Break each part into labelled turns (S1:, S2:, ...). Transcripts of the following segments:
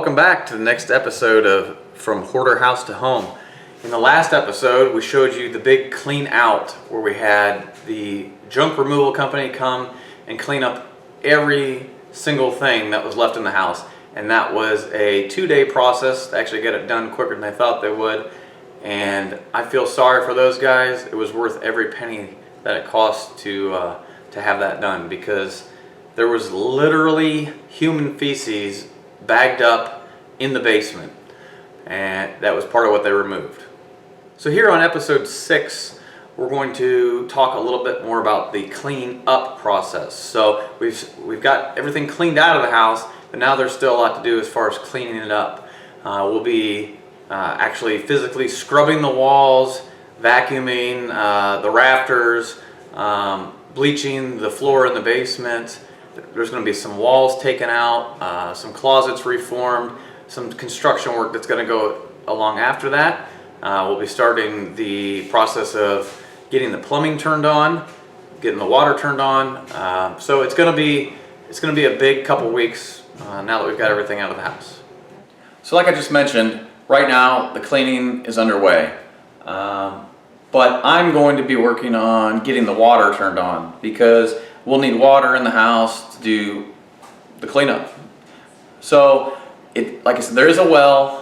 S1: welcome back to the next episode of From Hoarder House to Home. In the last episode, we showed you the big clean out where we had the junk removal company come and clean up every single thing that was left in the house. And that was a 2-day process to actually get it done quicker than they thought they would. And I feel sorry for those guys. It was worth every penny that it cost to have that done, because there was literally human feces bagged up in the basement, and that was part of what they removed. So here on episode 6, we're going to talk a little bit more about the clean up process. So we've got everything cleaned out of the house, but now there's still a lot to do as far as cleaning it up. We'll be actually physically scrubbing the walls, vacuuming the rafters, bleaching the floor in the basement. There's going to be some walls taken out, some closets reformed, some construction work that's going to go along after that. We'll be starting the process of getting the plumbing turned on, getting the water turned on. So it's going to be a big couple weeks now that we've got everything out of the house. So like I just mentioned, right now the cleaning is underway. But I'm going to be working on getting the water turned on, because we'll need water in the house to do the cleanup. So, like I said, there is a well.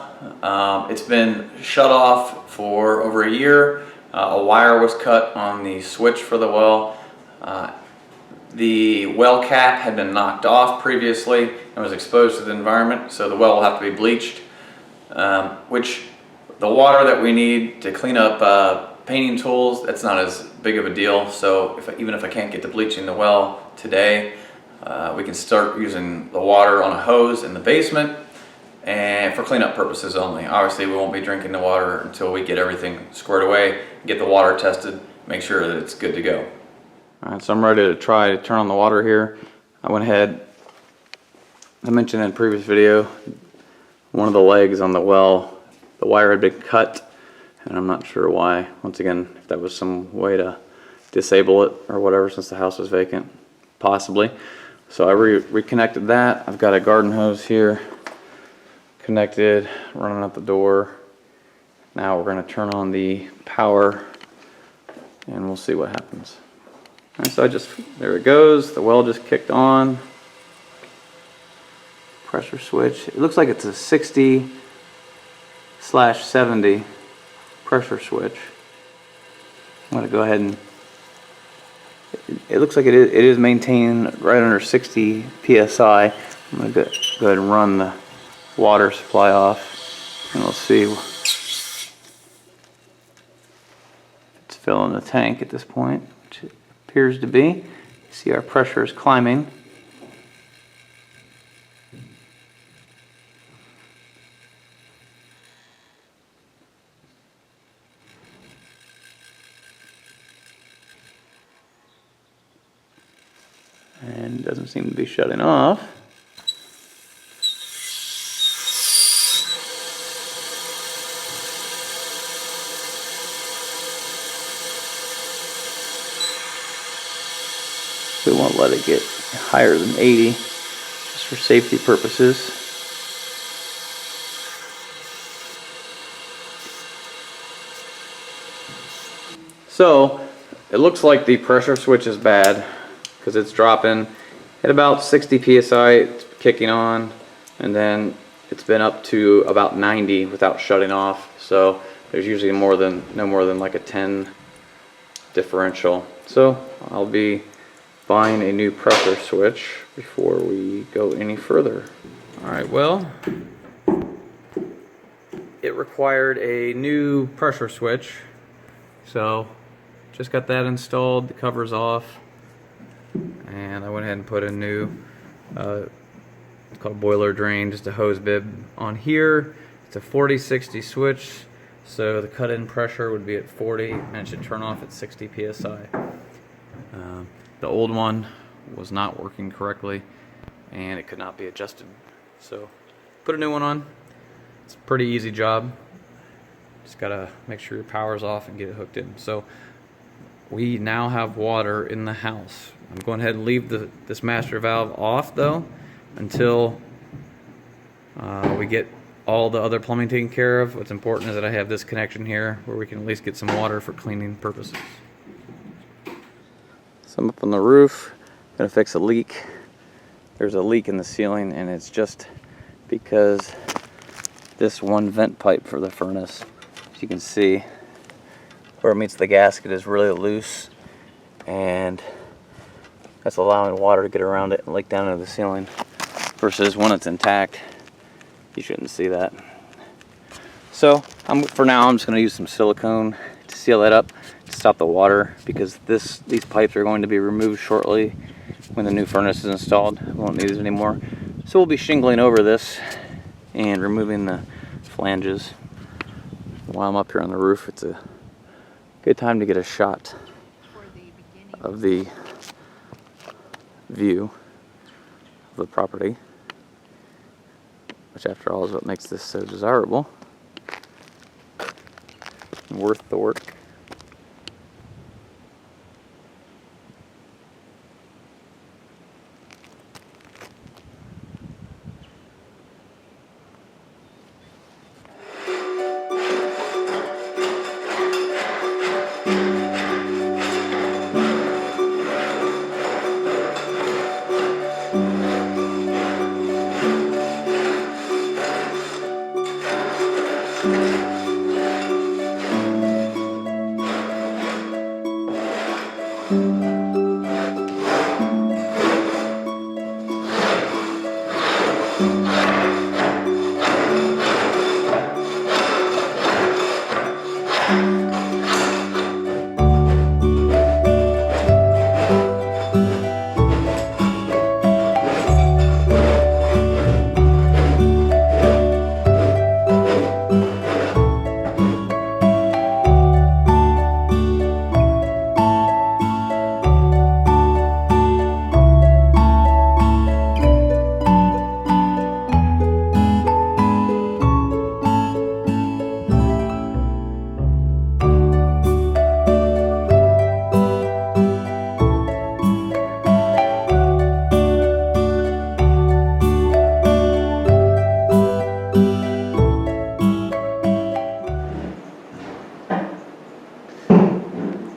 S1: It's been shut off for over a year. A wire was cut on the switch for the well. The well cap had been knocked off previously and was exposed to the environment, so the well will have to be bleached. Which the water that we need to clean up painting tools, that's not as big of a deal. So even if I can't get to bleaching the well today, we can start using the water on a hose in the basement, and for cleanup purposes only. Obviously we won't be drinking the water until we get everything squared away, get the water tested, make sure that it's good to go. Alright, so I'm ready to try to turn on the water here. I went ahead, I mentioned in a previous video, one of the legs on the well, the wire had been cut, and I'm not sure why. Once again, if that was some way to disable it or whatever, since the house was vacant, possibly. So I reconnected that. I've got a garden hose here connected, running out the door. Now we're going to turn on the power and we'll see what happens. All right, so there it goes. The well just kicked on. Pressure switch. It looks like it's a 60/70 pressure switch. I'm going to go ahead and it looks like it is maintained right under 60 psi. I'm going to go ahead and run the water supply off, and we'll see. It's filling the tank at this point, which it appears to be. You see our pressure is climbing. And doesn't seem to be shutting off. We won't let it get higher than 80, just for safety purposes. So it looks like the pressure switch is bad, because it's dropping at about 60 psi, it's kicking on, and then it's been up to about 90 without shutting off. So there's usually no more than like a 10 differential. So I'll be buying a new pressure switch before we go any further. Alright, well, it required a new pressure switch, so just got that installed. The cover's off, and I went ahead and put a new it's called boiler drain, just a hose bib on here. It's a 40/60 switch, so the cut-in pressure would be at 40 and it should turn off at 60 psi. The old one was not working correctly and it could not be adjusted, so put a new one on. It's a pretty easy job. Just gotta make sure your power's off and get it hooked in. So we now have water in the house. I'm going ahead and leave this master valve off though until We get all the other plumbing taken care of. What's important is that I have this connection here where we can at least get some water for cleaning purposes. So I'm up on the roof, gonna fix a leak. There's a leak in the ceiling, and it's just because this one vent pipe for the furnace, as you can see, where it meets the gasket is really loose, and that's allowing water to get around it and leak down into the ceiling, versus when it's intact, you shouldn't see that. So for now I'm just going to use some silicone to seal that up to stop the water, because these pipes are going to be removed shortly when the new furnace is installed. We won't need it anymore. So we'll be shingling over this and removing the flanges. While I'm up here on the roof, it's a good time to get a shot of the view of the property, which after all is what makes this so desirable and worth the work.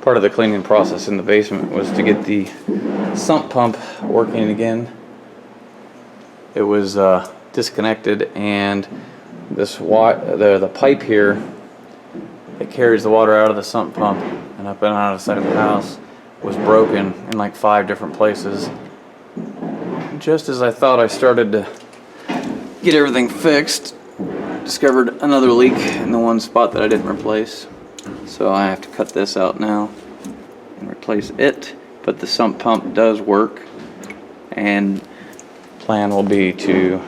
S1: Part of the cleaning process in the basement was to get the sump pump working again. It was disconnected, and the pipe here that carries the water out of the sump pump and up and out of the side of the house was broken in like 5 different places. Just as I thought I started to get everything fixed, discovered another leak in the one spot that I didn't replace. So I have to cut this out now and replace it, but the sump pump does work, and plan will be to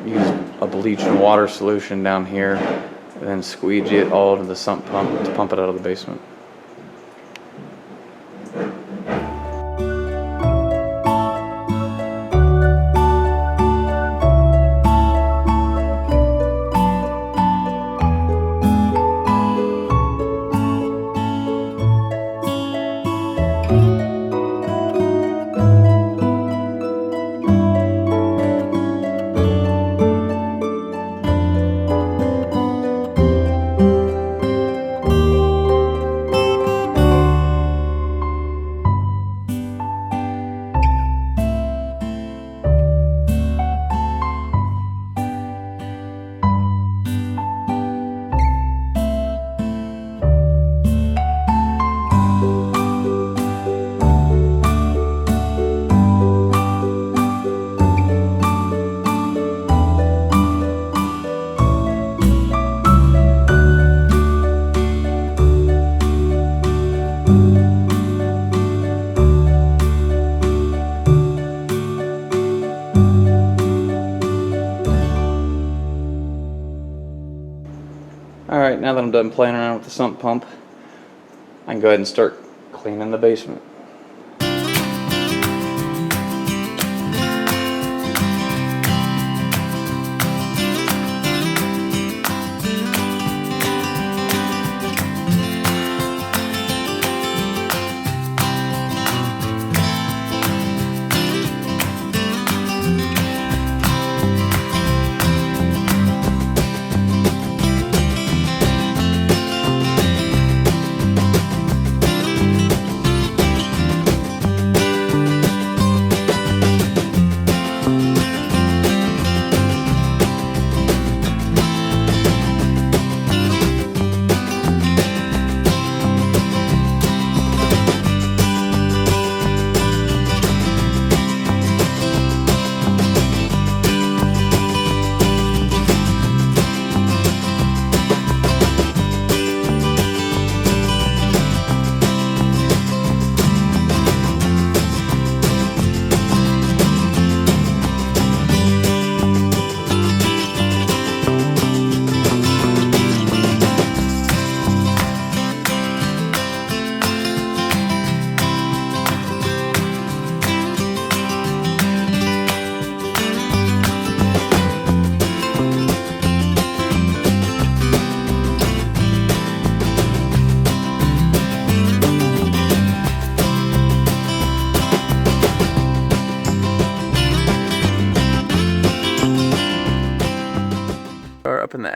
S1: use a bleach and water solution down here and then squeegee it all to the sump pump to pump it out of the basement. Alright, now that I'm done playing around with the sump pump, I can go ahead and start cleaning the basement.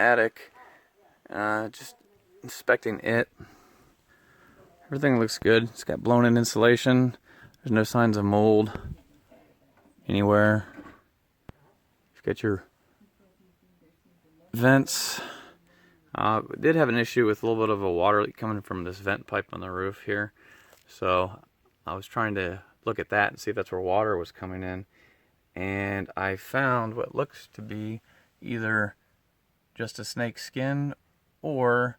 S1: attic, just inspecting it. Everything looks good. It's got blown in insulation. There's no signs of mold anywhere. You've got your vents. We did have an issue with a little bit of a water leak coming from this vent pipe on the roof here. So I was trying to look at that and see if that's where water was coming in. And I found what looks to be either just a snake skin or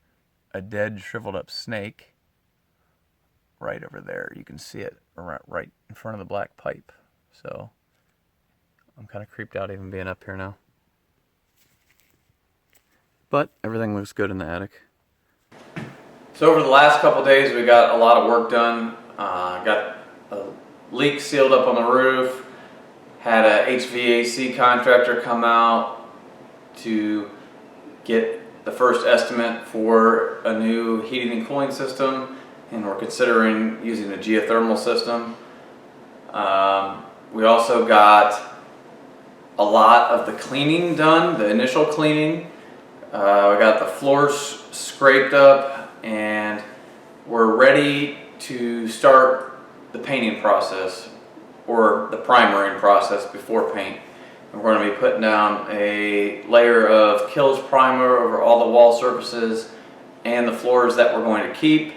S1: a dead, shriveled up snake right over there. You can see it right in front of the black pipe. So I'm kind of creeped out even being up here now. But everything looks good in the attic. So over the last couple days, we got a lot of work done. Got a leak sealed up on the roof. Had a HVAC contractor come out to get the first estimate for a new heating and cooling system, and we're considering using a geothermal system. We also got a lot of the cleaning done, the initial cleaning. We got the floors scraped up, and we're ready to start the painting process, or the primering process before paint. And we're going to be putting down a layer of Kills primer over all the wall surfaces and the floors that we're going to keep.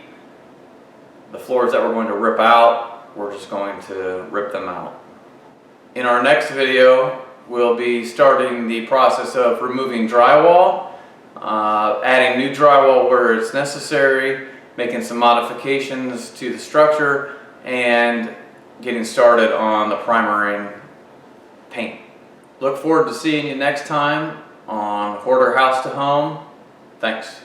S1: The floors that we're going to rip out, we're just going to rip them out. In our next video, we'll be starting the process of removing drywall, adding new drywall where it's necessary, making some modifications to the structure, and getting started on the primering paint. Look forward to seeing you next time on Hoarder House to Home. Thanks.